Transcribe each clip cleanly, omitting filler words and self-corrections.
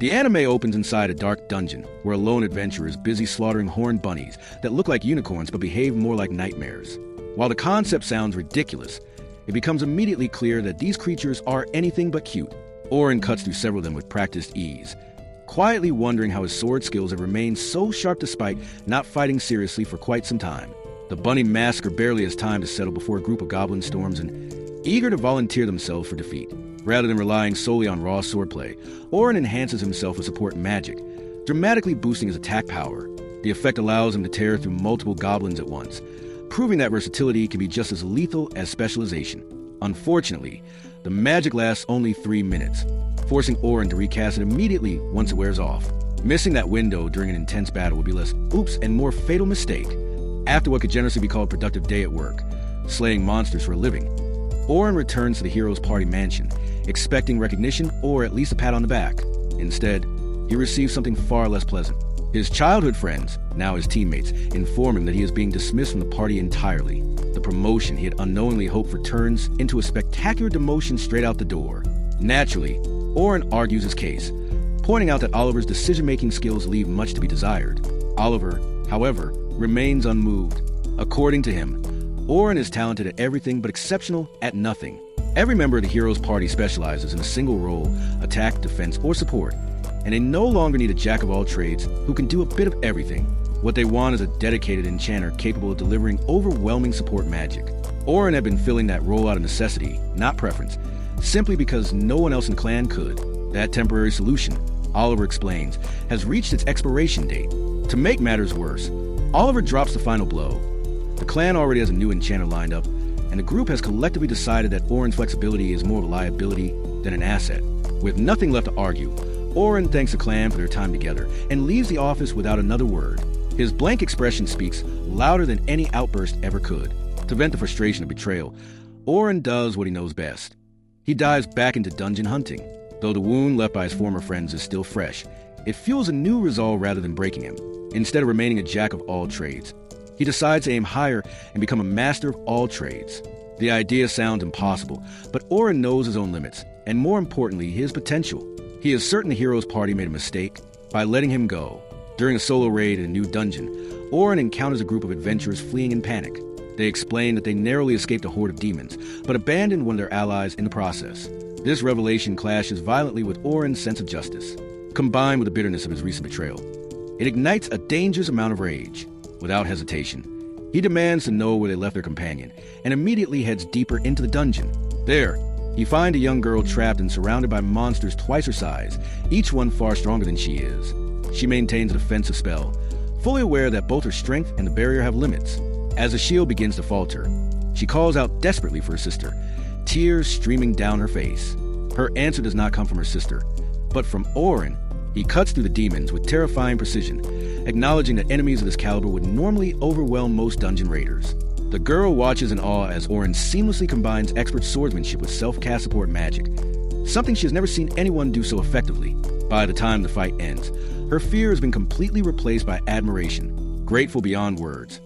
The anime opens inside a dark dungeon where a lone adventurer is busy slaughtering horned bunnies that look like unicorns but behave more like nightmares. While the concept sounds ridiculous, it becomes immediately clear that these creatures are anything but cute. Oren cuts through several of them with practiced ease, quietly wondering how his sword skills have remained so sharp despite not fighting seriously for quite some time. The bunny massacre barely has time to settle before a group of goblins storms in, eager to volunteer themselves for defeat. Rather than relying solely on raw swordplay, Oren enhances himself with support magic, dramatically boosting his attack power. The effect allows him to tear through multiple goblins at once, proving that versatility can be just as lethal as specialization. Unfortunately, the magic lasts only 3 minutes, forcing Oren to recast it immediately once it wears off. Missing that window during an intense battle would be less oops and more fatal mistake. After what could generously be called a productive day at work, slaying monsters for a living, Oren returns to the hero's party mansion, expecting recognition or at least a pat on the back. Instead, he receives something far less pleasant. His childhood friends, now his teammates, inform him that he is being dismissed from the party entirely. The promotion he had unknowingly hoped for turns into a spectacular demotion straight out the door. Naturally, Oren argues his case, pointing out that Oliver's decision-making skills leave much to be desired. Oliver, however, remains unmoved. According to him, Oren is talented at everything but exceptional at nothing. Every member of the hero's party specializes in a single role, attack, defense, or support, and they no longer need a jack-of-all-trades who can do a bit of everything. What they want is a dedicated enchanter capable of delivering overwhelming support magic. Oren had been filling that role out of necessity, not preference, simply because no one else in the clan could. That temporary solution, Oliver explains, has reached its expiration date. To make matters worse, Oliver drops the final blow. The clan already has a new enchanter lined up, and the group has collectively decided that Oren's flexibility is more of a liability than an asset. With nothing left to argue, Oren thanks the clan for their time together and leaves the office without another word. His blank expression speaks louder than any outburst ever could. To vent the frustration of betrayal, Oren does what he knows best. He dives back into dungeon hunting. Though the wound left by his former friends is still fresh, it fuels a new resolve rather than breaking him. Instead of remaining a jack of all trades, he decides to aim higher and become a master of all trades. The idea sounds impossible, but Oren knows his own limits, and more importantly, his potential. He is certain the hero's party made a mistake by letting him go. During a solo raid in a new dungeon, Oren encounters a group of adventurers fleeing in panic. They explain that they narrowly escaped a horde of demons, but abandoned one of their allies in the process. This revelation clashes violently with Oren's sense of justice. Combined with the bitterness of his recent betrayal, it ignites a dangerous amount of rage. Without hesitation, he demands to know where they left their companion, and immediately heads deeper into the dungeon. There, he finds a young girl trapped and surrounded by monsters twice her size, each one far stronger than she is. She maintains a defensive spell, fully aware that both her strength and the barrier have limits. As the shield begins to falter, she calls out desperately for her sister, tears streaming down her face. Her answer does not come from her sister, but from Oren. He cuts through the demons with terrifying precision, acknowledging that enemies of this caliber would normally overwhelm most dungeon raiders. The girl watches in awe as Oren seamlessly combines expert swordsmanship with self-cast support magic, something she has never seen anyone do so effectively. By the time the fight ends, her fear has been completely replaced by admiration, grateful beyond words.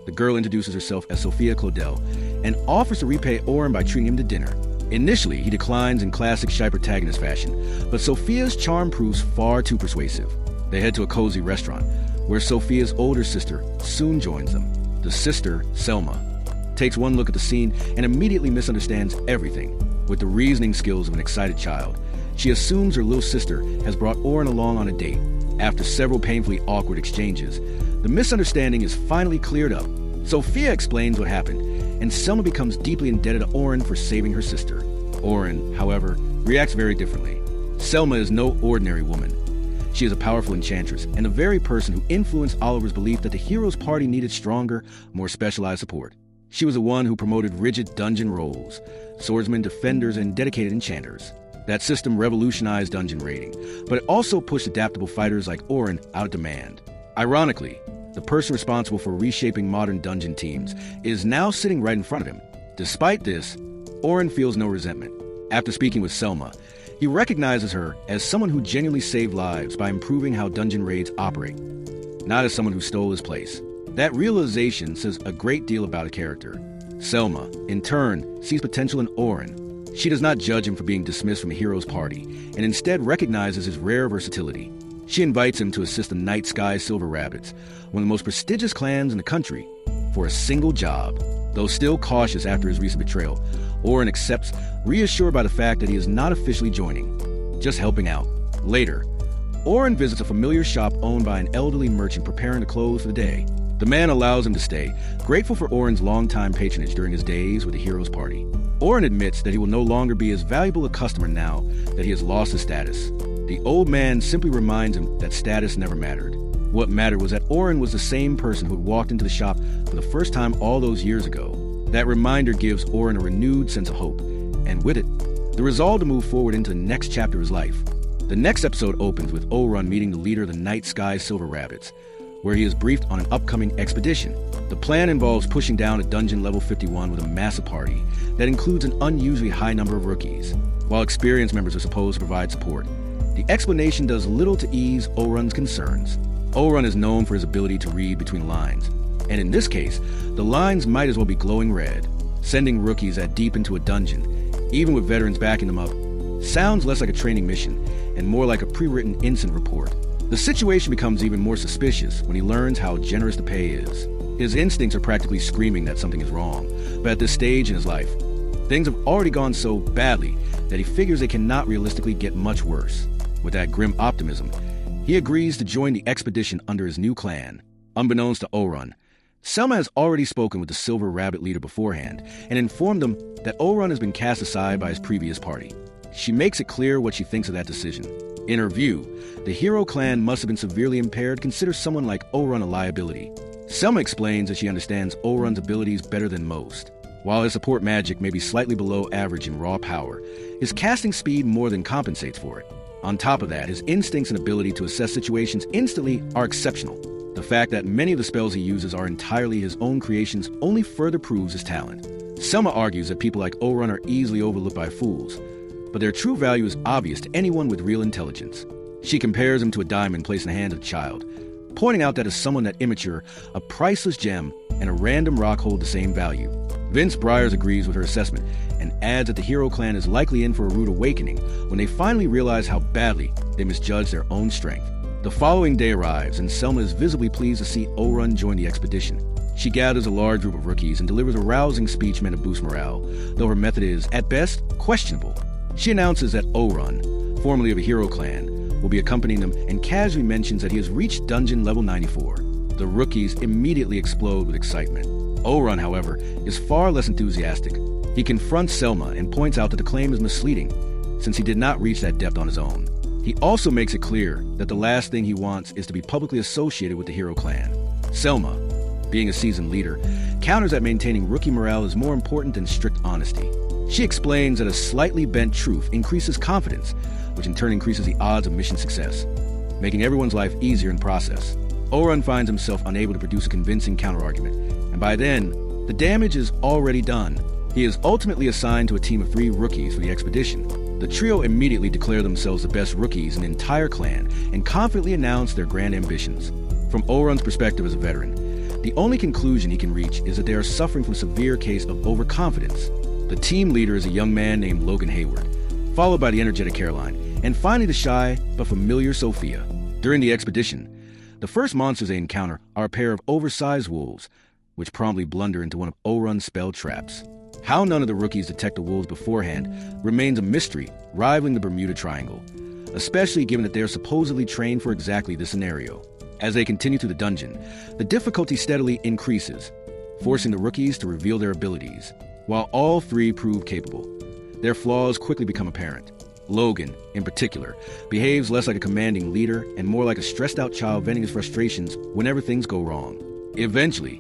The girl introduces herself as Sophia Claudel and offers to repay Oren by treating him to dinner. Initially, he declines in classic shy protagonist fashion, but Sophia's charm proves far too persuasive. They head to a cozy restaurant, where Sophia's older sister soon joins them. The sister, Selma, takes one look at the scene and immediately misunderstands everything. With the reasoning skills of an excited child, she assumes her little sister has brought Oren along on a date. After several painfully awkward exchanges, the misunderstanding is finally cleared up. Sophia explains what happened, and Selma becomes deeply indebted to Oren for saving her sister. Oren, however, reacts very differently. Selma is no ordinary woman. She is a powerful enchantress and the very person who influenced Oliver's belief that the hero's party needed stronger, more specialized support. She was the one who promoted rigid dungeon roles, swordsmen, defenders, and dedicated enchanters. That system revolutionized dungeon raiding, but it also pushed adaptable fighters like Oren out of demand. Ironically, the person responsible for reshaping modern dungeon teams is now sitting right in front of him. Despite this, Oren feels no resentment. After speaking with Selma, he recognizes her as someone who genuinely saved lives by improving how dungeon raids operate, not as someone who stole his place. That realization says a great deal about a character. Selma, in turn, sees potential in Oren. She does not judge him for being dismissed from a hero's party, and instead recognizes his rare versatility. She invites him to assist the Night Sky Silver Rabbits, one of the most prestigious clans in the country, for a single job. Though still cautious after his recent betrayal, Oren accepts, reassured by the fact that he is not officially joining, just helping out. Later, Oren visits a familiar shop owned by an elderly merchant preparing the clothes for the day. The man allows him to stay, grateful for Oren's longtime patronage during his days with the hero's party. Oren admits that he will no longer be as valuable a customer now that he has lost his status. The old man simply reminds him that status never mattered. What mattered was that Oren was the same person who had walked into the shop for the first time all those years ago. That reminder gives Oren a renewed sense of hope, and with it, the resolve to move forward into the next chapter of his life. The next episode opens with Oren meeting the leader of the Night Sky Silver Rabbits, where he is briefed on an upcoming expedition. The plan involves pushing down to dungeon level 51 with a massive party that includes an unusually high number of rookies. While experienced members are supposed to provide support, the explanation does little to ease Oren's concerns. Oren is known for his ability to read between the lines, and in this case, the lines might as well be glowing red. Sending rookies that deep into a dungeon, even with veterans backing them up, sounds less like a training mission and more like a pre-written incident report. The situation becomes even more suspicious when he learns how generous the pay is. His instincts are practically screaming that something is wrong, but at this stage in his life, things have already gone so badly that he figures they cannot realistically get much worse. With that grim optimism, he agrees to join the expedition under his new clan. Unbeknownst to Oren, Selma has already spoken with the Silver Rabbit leader beforehand and informed them that Oren has been cast aside by his previous party. She makes it clear what she thinks of that decision. In her view, the hero clan must have been severely impaired, consider someone like Oren a liability. Selma explains that she understands Oren's abilities better than most. While his support magic may be slightly below average in raw power, his casting speed more than compensates for it. On top of that, his instincts and ability to assess situations instantly are exceptional. The fact that many of the spells he uses are entirely his own creations only further proves his talent. Selma argues that people like Oren are easily overlooked by fools, but their true value is obvious to anyone with real intelligence. She compares him to a diamond placed in the hand of a child, pointing out that as someone that immature, a priceless gem and a random rock hold the same value. Vince Briers agrees with her assessment and adds that the hero clan is likely in for a rude awakening when they finally realize how badly they misjudged their own strength. The following day arrives, and Selma is visibly pleased to see Oren join the expedition. She gathers a large group of rookies and delivers a rousing speech meant to boost morale, though her method is, at best, questionable. She announces that Oren, formerly of a hero clan, will be accompanying them and casually mentions that he has reached dungeon level 94. The rookies immediately explode with excitement. Oren, however, is far less enthusiastic. He confronts Selma and points out that the claim is misleading, since he did not reach that depth on his own. He also makes it clear that the last thing he wants is to be publicly associated with the hero clan. Selma, being a seasoned leader, counters that maintaining rookie morale is more important than strict honesty. She explains that a slightly bent truth increases confidence, which in turn increases the odds of mission success, making everyone's life easier in the process. Oren finds himself unable to produce a convincing counterargument, and by then, the damage is already done. He is ultimately assigned to a team of 3 rookies for the expedition. The trio immediately declare themselves the best rookies in the entire clan and confidently announce their grand ambitions. From Oren's perspective as a veteran, the only conclusion he can reach is that they are suffering from a severe case of overconfidence. The team leader is a young man named Logan Hayward, followed by the energetic Caroline, and finally the shy but familiar Sophia. During the expedition, the first monsters they encounter are a pair of oversized wolves, which promptly blunder into one of Oren's spell traps. How none of the rookies detect the wolves beforehand remains a mystery, rivaling the Bermuda Triangle, especially given that they are supposedly trained for exactly this scenario. As they continue through the dungeon, the difficulty steadily increases, forcing the rookies to reveal their abilities. While all 3 prove capable, their flaws quickly become apparent. Logan, in particular, behaves less like a commanding leader and more like a stressed-out child venting his frustrations whenever things go wrong. Eventually,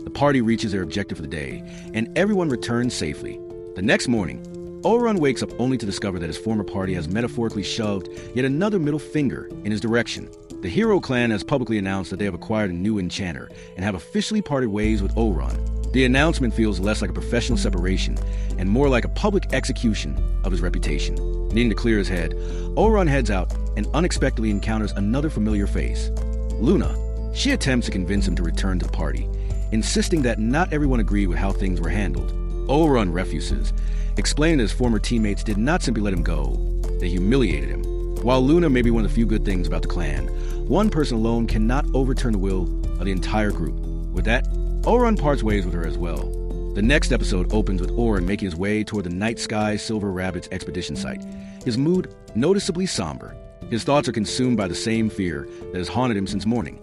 the party reaches their objective for the day, and everyone returns safely. The next morning, Oren wakes up only to discover that his former party has metaphorically shoved yet another middle finger in his direction. The hero clan has publicly announced that they have acquired a new enchanter and have officially parted ways with Oren. The announcement feels less like a professional separation and more like a public execution of his reputation. Needing to clear his head, Oren heads out and unexpectedly encounters another familiar face, Luna. She attempts to convince him to return to the party, insisting that not everyone agreed with how things were handled. Orun refuses, explaining that his former teammates did not simply let him go, they humiliated him. While Luna may be one of the few good things about the clan, one person alone cannot overturn the will of the entire group. With that, Orun parts ways with her as well. The next episode opens with Orun making his way toward the Night Sky Silver Rabbits expedition site, his mood noticeably somber. His thoughts are consumed by the same fear that has haunted him since morning.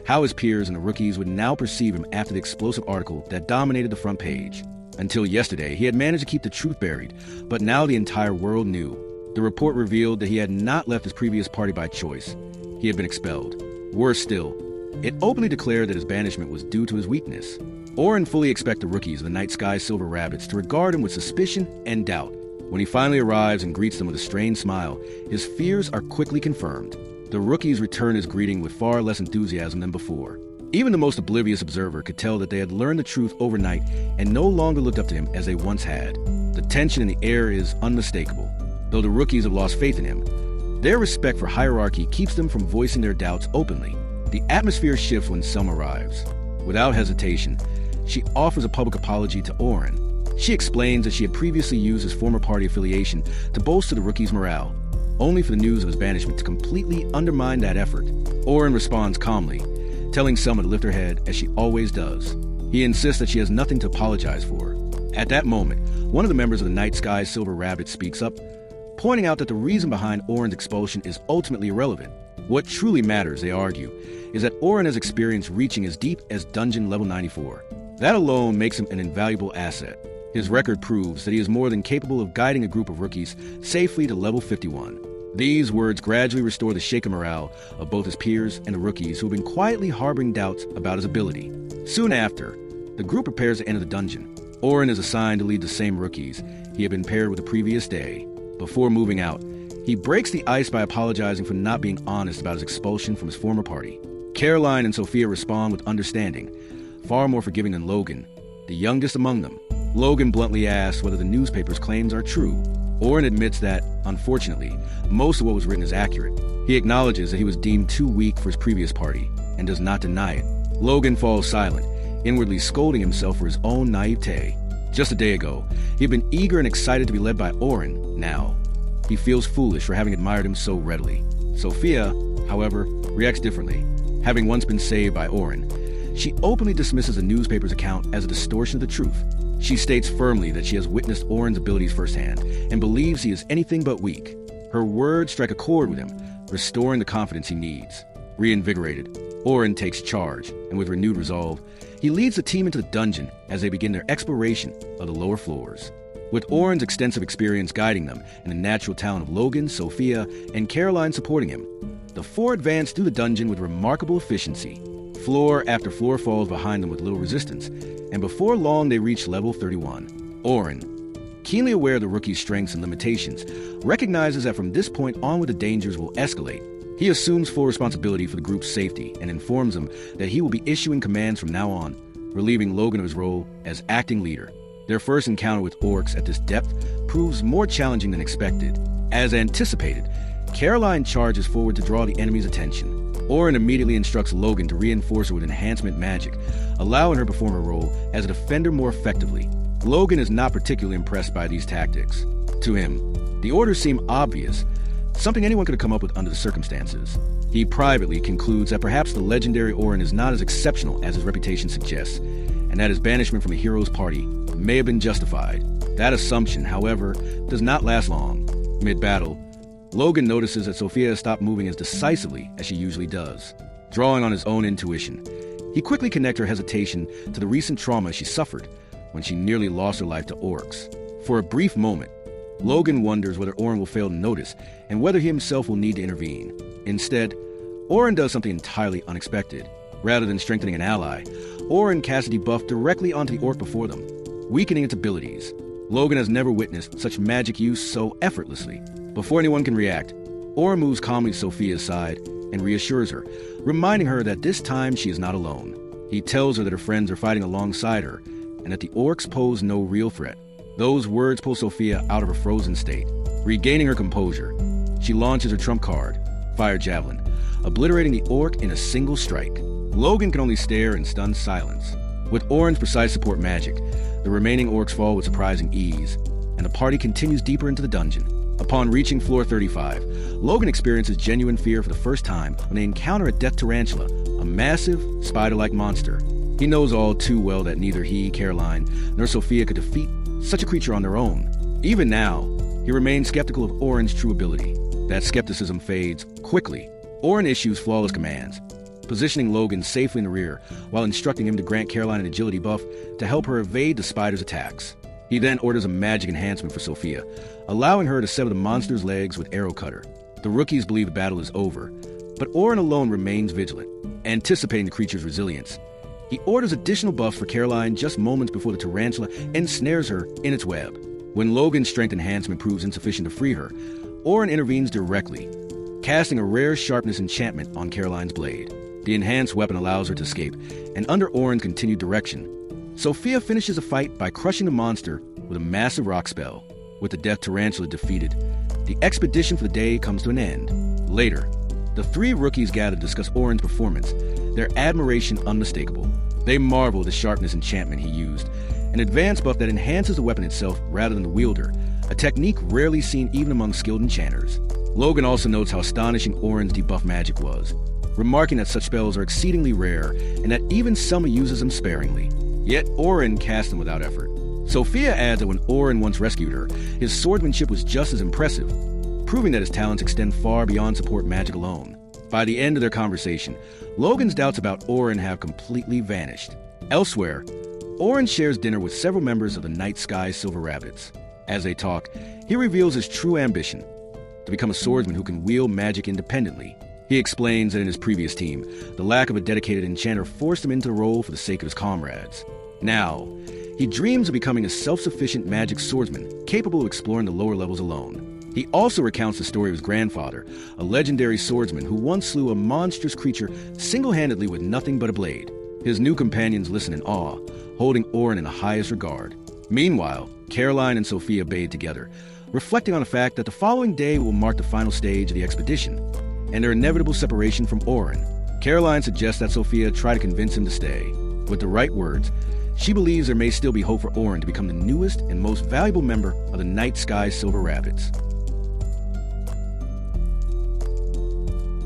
How his peers and the rookies would now perceive him after the explosive article that dominated the front page. Until yesterday, he had managed to keep the truth buried, but now the entire world knew. The report revealed that he had not left his previous party by choice. He had been expelled. Worse still, it openly declared that his banishment was due to his weakness. Orun fully expects the rookies of the Night Sky Silver Rabbits to regard him with suspicion and doubt. When he finally arrives and greets them with a strained smile, his fears are quickly confirmed. The rookies return his greeting with far less enthusiasm than before. Even the most oblivious observer could tell that they had learned the truth overnight and no longer looked up to him as they once had. The tension in the air is unmistakable. Though the rookies have lost faith in him, their respect for hierarchy keeps them from voicing their doubts openly. The atmosphere shifts when Selma arrives. Without hesitation, she offers a public apology to Orun. She explains that she had previously used his former party affiliation to bolster the rookie's morale, only for the news of his banishment to completely undermine that effort. Orun responds calmly, telling Selma to lift her head as she always does. He insists that she has nothing to apologize for. At that moment, one of the members of the Night Sky Silver Rabbit speaks up, pointing out that the reason behind Orun's expulsion is ultimately irrelevant. What truly matters, they argue, is that Orun has experienced reaching as deep as dungeon level 94. That alone makes him an invaluable asset. His record proves that he is more than capable of guiding a group of rookies safely to level 51. These words gradually restore the shaken morale of both his peers and the rookies who have been quietly harboring doubts about his ability. Soon after, the group prepares to enter the dungeon. Orun is assigned to lead the same rookies he had been paired with the previous day. Before moving out, he breaks the ice by apologizing for not being honest about his expulsion from his former party. Caroline and Sophia respond with understanding, far more forgiving than Logan, the youngest among them. Logan bluntly asks whether the newspaper's claims are true. Orun admits that, unfortunately, most of what was written is accurate. He acknowledges that he was deemed too weak for his previous party, and does not deny it. Logan falls silent, inwardly scolding himself for his own naivete. Just a day ago, he had been eager and excited to be led by Orun. Now, he feels foolish for having admired him so readily. Sophia, however, reacts differently. Having once been saved by Orun, she openly dismisses the newspaper's account as a distortion of the truth. She states firmly that she has witnessed Orun's abilities firsthand and believes he is anything but weak. Her words strike a chord with him, restoring the confidence he needs. Reinvigorated, Orun takes charge, and with renewed resolve, he leads the team into the dungeon as they begin their exploration of the lower floors. With Orun's extensive experience guiding them and the natural talent of Logan, Sophia, and Caroline supporting him, the four advance through the dungeon with remarkable efficiency. Floor after floor falls behind them with little resistance, and before long they reach level 31. Orun, keenly aware of the rookie's strengths and limitations, recognizes that from this point onward the dangers will escalate. He assumes full responsibility for the group's safety and informs them that he will be issuing commands from now on, relieving Logan of his role as acting leader. Their first encounter with orcs at this depth proves more challenging than expected. As anticipated, Caroline charges forward to draw the enemy's attention. Orun immediately instructs Logan to reinforce her with enhancement magic, allowing her to perform her role as a defender more effectively. Logan is not particularly impressed by these tactics. To him, the orders seem obvious, something anyone could have come up with under the circumstances. He privately concludes that perhaps the legendary Orun is not as exceptional as his reputation suggests, and that his banishment from a hero's party may have been justified. That assumption, however, does not last long. Mid-battle, Logan notices that Sophia has stopped moving as decisively as she usually does. Drawing on his own intuition, he quickly connects her hesitation to the recent trauma she suffered when she nearly lost her life to orcs. For a brief moment, Logan wonders whether Orun will fail to notice and whether he himself will need to intervene. Instead, Orun does something entirely unexpected. Rather than strengthening an ally, Orun casts a debuff directly onto the orc before them, weakening its abilities. Logan has never witnessed such magic use so effortlessly. Before anyone can react, Orun moves calmly to Sophia's side and reassures her, reminding her that this time she is not alone. He tells her that her friends are fighting alongside her and that the orcs pose no real threat. Those words pull Sophia out of her frozen state. Regaining her composure, she launches her trump card, Fire Javelin, obliterating the orc in a single strike. Logan can only stare in stunned silence. With Orun's precise support magic, The remaining orcs fall with surprising ease, and the party continues deeper into the dungeon. Upon reaching floor 35, Logan experiences genuine fear for the first time when they encounter a death tarantula, a massive, spider-like monster. He knows all too well that neither he, Caroline, nor Sophia could defeat such a creature on their own. Even now, he remains skeptical of Orin's true ability. That skepticism fades quickly. Orin issues flawless commands, positioning Logan safely in the rear while instructing him to grant Caroline an agility buff to help her evade the spider's attacks. He then orders a magic enhancement for Sophia, allowing her to sever the monster's legs with arrow cutter. The rookies believe the battle is over, but Orin alone remains vigilant, anticipating the creature's resilience. He orders additional buffs for Caroline just moments before the tarantula ensnares her in its web. When Logan's strength enhancement proves insufficient to free her, Orin intervenes directly, casting a rare sharpness enchantment on Caroline's blade. The enhanced weapon allows her to escape, and under Orin's continued direction, Sophia finishes the fight by crushing the monster with a massive rock spell. With the death tarantula defeated, the expedition for the day comes to an end. Later, the three rookies gather to discuss Orin's performance, their admiration unmistakable. They marvel at the sharpness enchantment he used, an advanced buff that enhances the weapon itself rather than the wielder, a technique rarely seen even among skilled enchanters. Logan also notes how astonishing Orin's debuff magic was, remarking that such spells are exceedingly rare and that even Selma uses them sparingly. Yet Orin cast them without effort. Sophia adds that when Orin once rescued her, his swordsmanship was just as impressive, proving that his talents extend far beyond support magic alone. By the end of their conversation, Logan's doubts about Orin have completely vanished. Elsewhere, Orin shares dinner with several members of the Night Sky Silver Rabbits. As they talk, he reveals his true ambition, to become a swordsman who can wield magic independently. He explains that in his previous team, the lack of a dedicated enchanter forced him into the role for the sake of his comrades. Now, he dreams of becoming a self-sufficient magic swordsman, capable of exploring the lower levels alone. He also recounts the story of his grandfather, a legendary swordsman who once slew a monstrous creature single-handedly with nothing but a blade. His new companions listen in awe, holding Orin in the highest regard. Meanwhile, Caroline and Sophia bathe together, reflecting on the fact that the following day will mark the final stage of the expedition and their inevitable separation from Orin. Caroline suggests that Sophia try to convince him to stay. With the right words, she believes there may still be hope for Orin to become the newest and most valuable member of the Night Sky Silver Rabbits.